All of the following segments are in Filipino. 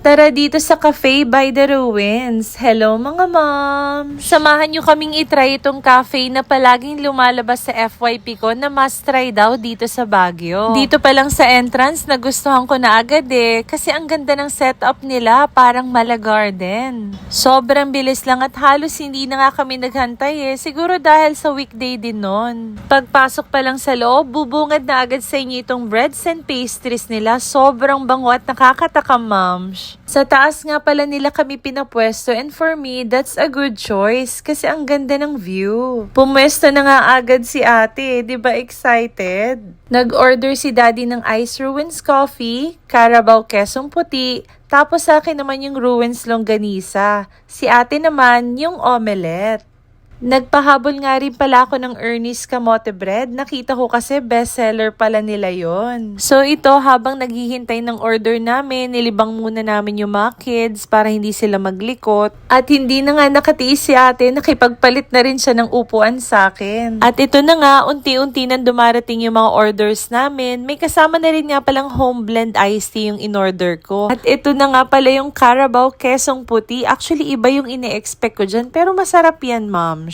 Tara dito sa Cafe by the Ruins. Hello mga mom! Samahan nyo kaming itry itong cafe na palaging lumalabas sa FYP ko na must try daw dito sa Baguio. Dito pa lang sa entrance nagustuhan ko na agad kasi ang ganda ng setup nila, parang mala garden. Sobrang bilis lang at halos hindi na nga kami naghantay siguro dahil sa weekday din nun. Pagpasok pa lang sa loob, bubungad na agad sa inyo itong breads and pastries nila. Sobrang bango at nakakatakam, moms. Sa taas nga pala nila kami pinapwesto and for me, that's a good choice kasi ang ganda ng view. Pumwesto na nga agad si ate, di ba excited? Nag-order si daddy ng Ice Ruins Coffee, Carabao Quesong Puti, tapos sa akin naman yung Ruins Longganisa. Si ate naman yung omelette. Nagpahabol nga rin pala ako ng Ernest Kamote Bread. Nakita ko kasi bestseller pala nila yon. So ito, habang naghihintay ng order namin, nilibang muna namin yung mga kids para hindi sila maglikot. At hindi na nga nakatiis si ate, nakipagpalit na rin siya ng upuan sa akin. At ito na nga, unti-unti nang dumarating yung mga orders namin. May kasama na rin nga palang home blend iced tea yung in-order ko. At ito na nga pala yung Carabao Quesong Puti. Actually, iba yung ine-expect ko dyan, pero masarap yan, mom.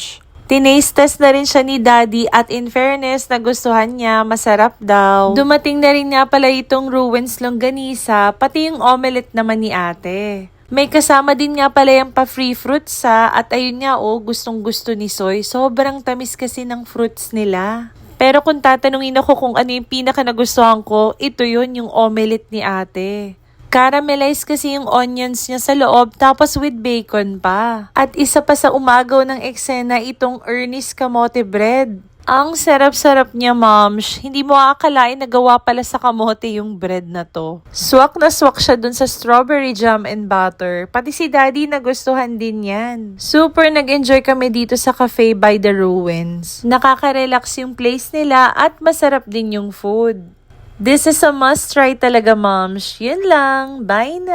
Tinaste test na rin siya ni daddy at in fairness, nagustuhan niya, masarap daw. Dumating na rin nga pala itong Ruins Longganisa, pati yung omelette naman ni ate. May kasama din nga pala yung pa-free fruits at ayun nga gustong gusto ni Soy. Sobrang tamis kasi ng fruits nila. Pero kung tatanungin ako kung ano yung pinaka nagustuhan ko, ito yun yung omelette ni ate. Caramelize kasi yung onions niya sa loob tapos with bacon pa. At isa pa sa umagaw ng eksena itong Ernest Kamote Bread. Ang sarap-sarap niya, moms. Hindi mo aakalain na gawa pala sa kamote yung bread na to. Swak na swak siya dun sa strawberry jam and butter. Pati si daddy nagustuhan din yan. Super nag-enjoy kami dito sa Cafe by the Ruins. Nakaka-relax yung place nila at masarap din yung food. This is a must try talaga, moms. Yun lang. Bye na!